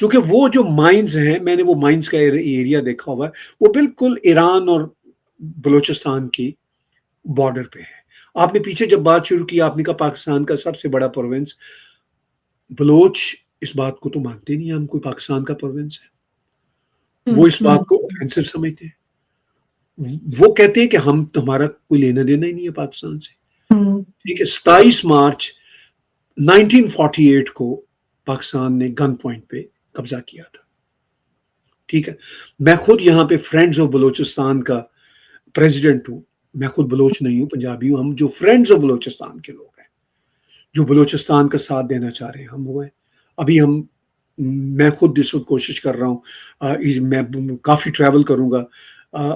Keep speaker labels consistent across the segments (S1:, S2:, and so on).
S1: چونکہ وہ جو مائنز ہیں، میں نے وہ مائنز کا ایریا دیکھا ہوا ہے، وہ بالکل ایران اور بلوچستان کی بارڈر پہ ہے. آپ نے پیچھے جب بات شروع کی، آپ نے کہا پاکستان کا سب سے بڑا پروونس، بلوچ اس بات کو تو مانتے نہیں ہم کوئی پاکستان کا پروونس ہے. وہ اس بات کو اوفینسو سمجھتے ہیں. وہ کہتے ہیں کہ ہمارا کوئی لینا دینا ہی نہیں ہے پاکستان سے. ٹھیک ہے. 27 مارچ 1948 کو پاکستان نے گن پوائنٹ پہ قبضہ کیا تھا. ٹھیک ہے. میں خود یہاں پہ فرینڈز آف بلوچستان کا پریزیڈنٹ ہوں. میں خود بلوچ نہیں ہوں، پنجابی ہوں. ہم جو فرینڈز آف بلوچستان کے لوگ ہیں، جو بلوچستان کا ساتھ دینا چاہ رہے ہیں، ہم وہ ہیں. ابھی میں خود اس وقت کوشش کر رہا ہوں، میں کافی ٹریول کروں گا.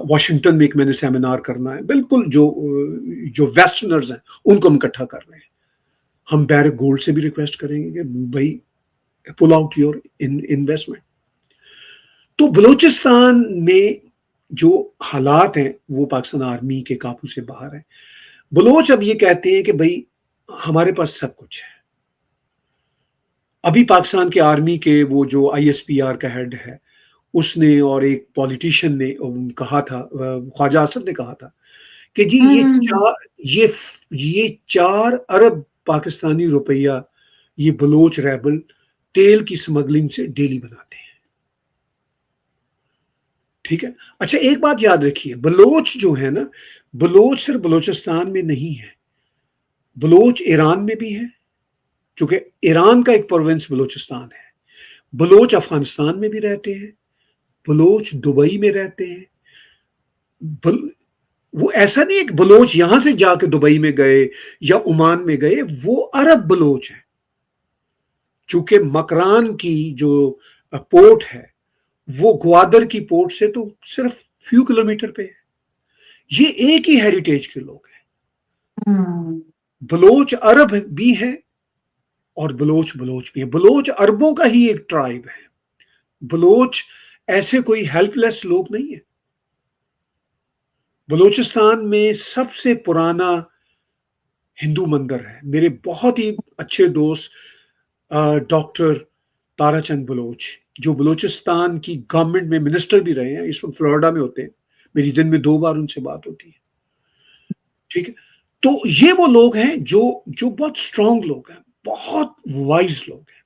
S1: واشنگٹن میں ایک میں نے سیمینار کرنا ہے. بالکل جو ویسٹرنرز ہیں ان کو ہم اکٹھا کر رہے ہیں. ہم بیرک گولڈ سے بھی ریکویسٹ کریں گے کہ بھائی پل آؤٹ یور انویسٹمنٹ. تو بلوچستان میں جو حالات ہیں وہ پاکستان آرمی کے قابو سے باہر ہیں. بلوچ اب یہ کہتے ہیں کہ بھائی ہمارے پاس سب کچھ ہے. ابھی پاکستان کے آرمی کے وہ جو ISPR کا ہیڈ ہے، اس نے اور ایک پولیٹیشین نے کہا تھا، خواجہ اسد نے کہا تھا کہ جی یہ 4 ارب پاکستانی روپیہ یہ بلوچ ریبل تیل کی سمگلنگ سے ڈیلی بناتے ہیں. ٹھیک ہے. اچھا ایک بات یاد رکھیے، بلوچ جو ہے نا، بلوچ صرف بلوچستان میں نہیں ہے، بلوچ ایران میں بھی ہے، چونکہ ایران کا ایک پروونس بلوچستان ہے. بلوچ افغانستان میں بھی رہتے ہیں، بلوچ دبئی میں رہتے ہیں. وہ ایسا نہیں ہے کہ بلوچ یہاں سے جا کے دبئی میں گئے یا عمان میں گئے، وہ عرب بلوچ ہیں. چونکہ مکران کی جو پورٹ ہے وہ گوادر کی پورٹ سے تو صرف فیو کلومیٹر پہ ہے. یہ ایک ہی ہیریٹیج کے لوگ ہیں. بلوچ عرب بھی ہیں اور بلوچ بھی ہیں. بلوچ عربوں کا ہی ایک ٹرائب ہے. بلوچ ایسے کوئی ہیلپ لیس لوگ نہیں ہیں. بلوچستان میں سب سے پرانا ہندو مندر ہے. میرے بہت ہی اچھے دوست ڈاکٹر تارا چند بلوچ، جو بلوچستان کی گورنمنٹ میں منسٹر بھی رہے ہیں، اس وقت فلوریڈا میں ہوتے ہیں. میری دن میں 2 بار ان سے بات ہوتی ہے. ٹھیک ہے. تو یہ وہ لوگ ہیں جو بہت اسٹرانگ لوگ ہیں، بہت وائز لوگ ہیں.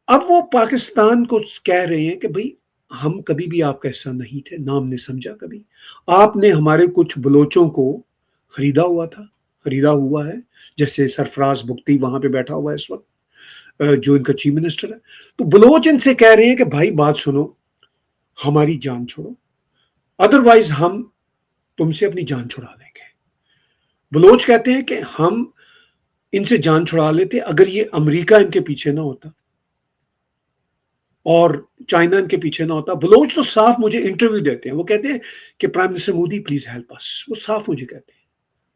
S1: اب وہ پاکستان کو کہہ رہے ہیں کہ بھئی ہم کبھی بھی آپ کا حصہ نہیں تھے، نہ ہم نے سمجھا کبھی. آپ نے ہمارے کچھ بلوچوں کو خریدا ہوا ہے، جیسے سرفراز بگٹی وہاں پہ بیٹھا ہوا ہے اس وقت، جو ان کا چیف منسٹر ہے. تو بلوچ ان سے کہہ رہے ہیں کہ بھائی بات سنو، ہماری جان چھوڑو، ادروائز ہم تم سے اپنی جان چھڑا لیں گے. بلوچ کہتے ہیں کہ ہم ان سے جان چھڑا لیتے اگر یہ امریکہ ان کے پیچھے نہ ہوتا اور چائنا ان کے پیچھے نہ ہوتا. بلوچ تو صاف مجھے انٹرویو دیتے ہیں، وہ کہتے ہیں کہ prime minister Modi please help us. وہ صاف مجھے کہتے ہیں،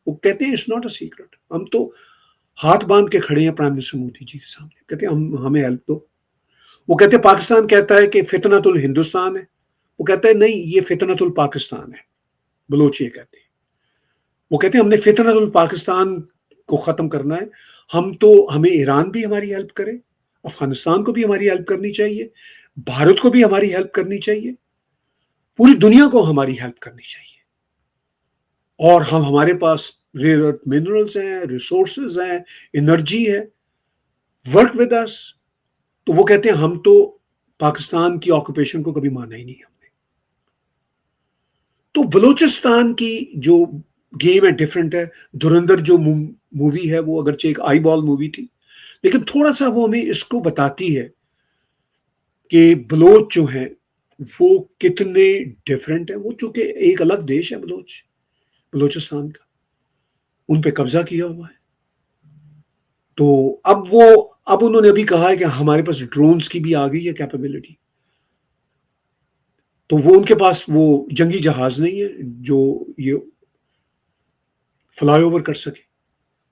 S1: وہ کہتے ہیں اٹس ناٹ اے سیکرٹ، ہم تو ہاتھ باندھ کے کھڑے ہیں پرائم منسٹر مودی جی کے سامنے، کہتے ہیں ہمیں ہیلپ دو. وہ کہتے ہیں پاکستان کہتا ہے کہ فتنۃ الہندوستان ہے، وہ کہتا ہے نہیں یہ فتنۃ الپاکستان ہے. بلوچ یہ کہتے ہیں، وہ کہتے ہیں ہم نے فتنۃ الپاکستان کو ختم کرنا ہے. ہمیں ایران بھی ہماری ہیلپ کرے، افغانستان کو بھی ہماری ہیلپ کرنی چاہیے، بھارت کو بھی ہماری ہیلپ کرنی چاہیے، پوری دنیا کو ہماری ہیلپ کرنی چاہیے. اور ہمارے پاس ریئر ارتھ منرلز ہیں، ریسورسز ہیں، انرجی ہے، ورک ود اس. تو وہ کہتے ہیں ہم تو پاکستان کی آکوپیشن کو کبھی مانا ہی نہیں ہم نے. تو بلوچستان کی جو گیم ہے ڈیفرنٹ ہے. دھرندر جو مووی ہے وہ اگرچہ ایک آئی بال مووی تھی، لیکن تھوڑا سا وہ ہمیں اس کو بتاتی ہے کہ بلوچ جو ہیں وہ کتنے ڈیفرنٹ ہیں. وہ چونکہ ایک الگ دیش ہے بلوچستان کا، ان پہ قبضہ کیا ہوا ہے. تو اب انہوں نے ابھی کہا ہے کہ ہمارے پاس ڈرونز کی بھی آ گئی ہے کیپیبلٹی. تو وہ ان کے پاس وہ جنگی جہاز نہیں ہے جو یہ فلائی اوور کر سکے،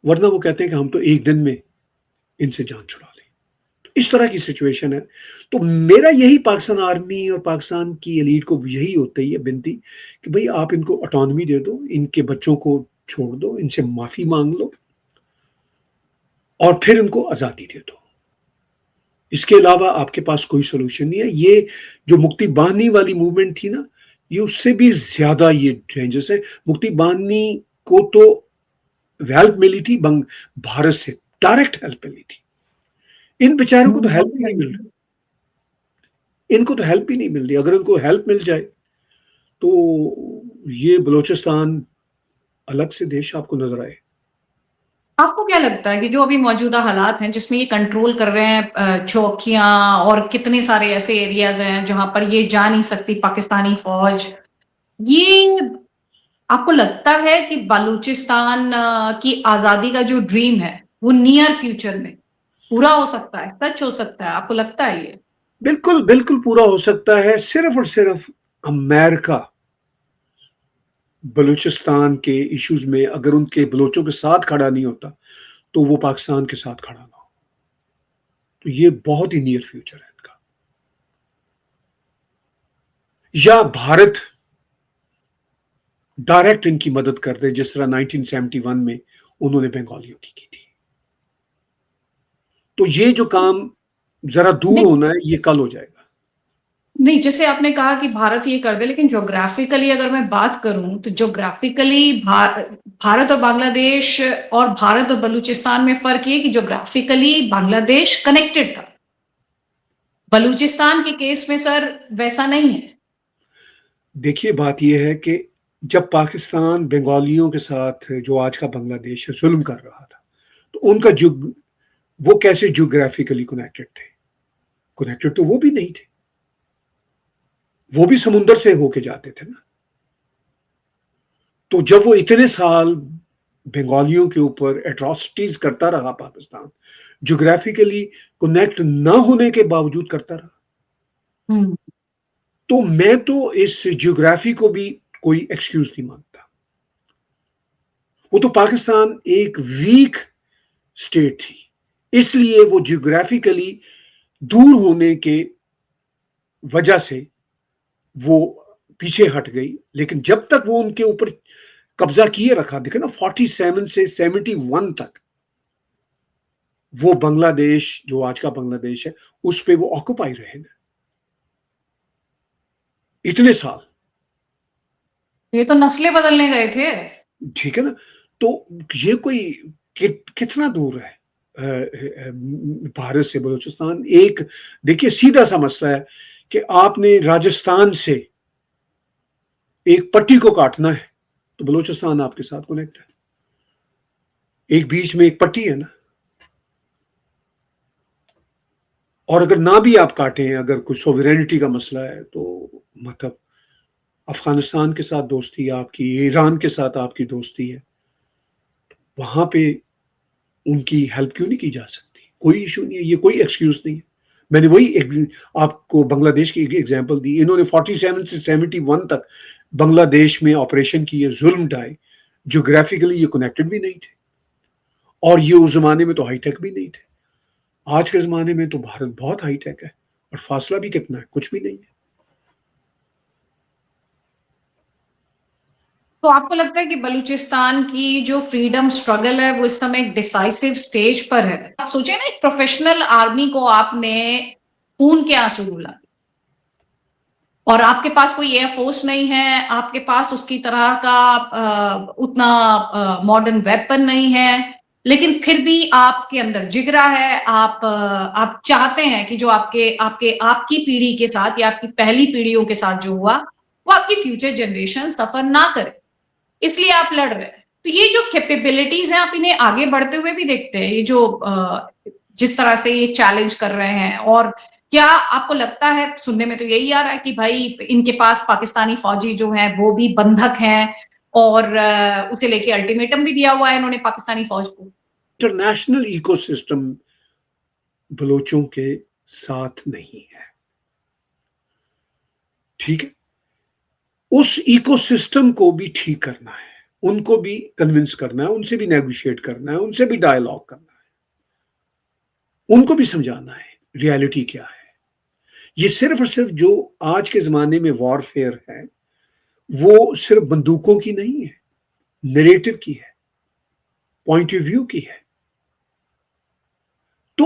S1: ورنہ وہ کہتے ہیں کہ ہم تو ایک دن میں ان سے جان چھڑا لیں. تو اس طرح کی سچویشن ہے. تو میرا یہی پاکستان آرمی اور پاکستان کی ایلیٹ کو یہی ہوتا ہے بنتی کہ بھئی آپ ان کو اٹانومی دے دو، ان کے بچوں کو چھوڑ دو، ان سے معافی مانگ لو اور پھر ان کو آزادی دے دو. اس کے علاوہ آپ کے پاس کوئی سولوشن نہیں ہے. یہ جو مکتی باہنی والی موومنٹ تھی نا، یہ اس سے بھی زیادہ یہ ڈینجرس ہے. مکتی باہنی کو تو ہیلپ ملی تھی بھارت سے، ڈائریکٹ ہیلپ ملی تھی. ان بیچاروں کو تو ہیلپ ہی نہیں مل رہی، ان کو تو ہیلپ ہی نہیں مل رہی. اگر ان کو ہیلپ مل جائے تو یہ بلوچستان الگ سے دیش آپ کو نظر آئے.
S2: آپ کو کیا لگتا ہے کہ جو ابھی موجودہ حالات ہیں جس میں یہ کنٹرول کر رہے ہیں چوکیاں اور کتنے سارے ایسے ایریاز ہیں جہاں پر یہ جا نہیں سکتی پاکستانی فوج، یہ آپ کو لگتا ہے کہ بلوچستان کی آزادی کا جو ڈریم ہے وہ نیئر فیوچر میں پورا ہو سکتا ہے، سچ ہو سکتا ہے؟ آپ کو لگتا ہے یہ؟
S1: بالکل بالکل پورا ہو سکتا ہے. صرف اور صرف امریکہ بلوچستان کے ایشوز میں اگر ان کے بلوچوں کے ساتھ کھڑا نہیں ہوتا تو وہ پاکستان کے ساتھ کھڑا نہ ہو. تو یہ بہت ہی نیئر فیوچر ہے ان کا. یا بھارت ڈائریکٹ ان کی مدد کر دے جس طرح 1971 میں انہوں نے بنگالیوں کی تھی. تو یہ جو کام ذرا دور ہونا ہے یہ کل ہو جائے گا.
S2: نہیں، جیسے آپ نے کہا کہ بھارت یہ کر دے، لیکن جغرافیکلی اگر میں بات کروں تو جغرافیکلی بھارت اور بنگلہ دیش اور بھارت اور بلوچستان میں فرق یہ کہ جغرافیکلی بنگلہ دیش کنیکٹڈ تھا. بلوچستان کے کیس میں سر ویسا نہیں ہے.
S1: دیکھیے بات یہ ہے کہ جب پاکستان بنگالیوں کے ساتھ جو آج کا بنگلہ دیش ہے ظلم کر رہا تھا تو ان کا وہ کیسے جغرافیکلی کنیکٹڈ تھے؟ کنیکٹڈ تو وہ بھی نہیں تھے، وہ بھی سمندر سے ہو کے جاتے تھے نا. تو جب وہ اتنے سال بنگالیوں کے اوپر ایٹراسٹیز کرتا رہا، پاکستان جغرافیکلی کنیکٹ نہ ہونے کے باوجود کرتا رہا، تو میں تو اس جیوگرافی کو بھی کوئی ایکسکیوز نہیں مانتا. وہ تو پاکستان ایک ویک اسٹیٹ تھی، اس لیے وہ جیوگرافیکلی دور ہونے کے وجہ سے وہ پیچھے ہٹ گئی. لیکن جب تک وہ ان کے اوپر قبضہ کیے رکھا، دیکھیں نا 47 سے 71 تک وہ بنگلہ دیش جو آج کا بنگلہ دیش ہے اس پہ وہ آکوپائی رہے نا اتنے سال.
S2: یہ تو نسلیں بدلنے گئے تھے.
S1: ٹھیک ہے نا. تو یہ کوئی کتنا دور ہے بھارت سے بلوچستان؟ ایک دیکھیے سیدھا سا مسئلہ ہے کہ آپ نے راجستھان سے ایک پٹی کو کاٹنا ہے تو بلوچستان آپ کے ساتھ کنیکٹ ہے. ایک بیچ میں ایک پٹی ہے نا. اور اگر نہ بھی آپ کاٹیں، اگر کوئی سوورینٹی کا مسئلہ ہے تو مطلب افغانستان کے ساتھ دوستی آپ کی، ایران کے ساتھ آپ کی دوستی ہے، وہاں پہ ان کی ہیلپ کیوں نہیں کی جا سکتی؟ کوئی ایشو نہیں ہے، یہ کوئی ایکسکیوز نہیں ہے. میں نے وہی آپ کو بنگلہ دیش کی ایک ایگزامپل دی. انہوں نے 47 سے 71 تک بنگلہ دیش میں آپریشن کیے، ظلم ڈھائے. جیوگرافیکلی یہ کنیکٹڈ بھی نہیں تھے اور یہ اس زمانے میں تو ہائی ٹیک بھی نہیں تھے. آج کے زمانے میں تو بھارت بہت ہائی ٹیک ہے اور فاصلہ بھی کتنا ہے، کچھ بھی نہیں ہے.
S2: تو آپ کو لگتا ہے کہ بلوچستان کی جو فریڈم سٹرگل ہے وہ اس سمے ایک ڈیسائسو سٹیج پر ہے؟ آپ سوچیں نا، ایک پروفیشنل آرمی کو آپ نے خون کے آنسو رلا اور آپ کے پاس کوئی ایئر فورس نہیں ہے، آپ کے پاس اس کی طرح کا اتنا ماڈرن ویپن نہیں ہے، لیکن پھر بھی آپ کے اندر جگرا ہے. آپ چاہتے ہیں کہ جو آپ کی پیڑھی کے ساتھ یا آپ کی پہلی پیڑھیوں کے ساتھ جو ہوا وہ آپ کی فیوچر جنریشن سفر نہ کرے، اس لیے آپ لڑ رہے ہیں. تو یہ جو کیپیبلٹیز ہیں آپ انہیں آگے بڑھتے ہوئے بھی دیکھتے ہیں، یہ جو جس طرح سے یہ چیلنج کر رہے ہیں. اور کیا آپ کو لگتا ہے، سننے میں تو یہی آ رہا ہے کہ بھائی ان کے پاس پاکستانی فوجی جو ہیں وہ بھی بندھک ہیں اور اسے لے کے الٹیمیٹم بھی دیا ہوا ہے انہوں نے پاکستانی فوج کو؟
S1: انٹرنیشنل ایکو سسٹم بلوچوں کے ساتھ نہیں ہے، ٹھیک ہے. اس ایکو سسٹم کو بھی ٹھیک کرنا ہے، ان کو بھی کنونس کرنا ہے، ان سے بھی نیگوشیٹ کرنا ہے، ان سے بھی ڈائلاگ کرنا ہے، ان کو بھی سمجھانا ہے ریالٹی کیا ہے. یہ صرف اور صرف جو آج کے زمانے میں وار فیئر ہے وہ صرف بندوقوں کی نہیں ہے، نیریٹو کی ہے، پوائنٹ آف ویو کی ہے. تو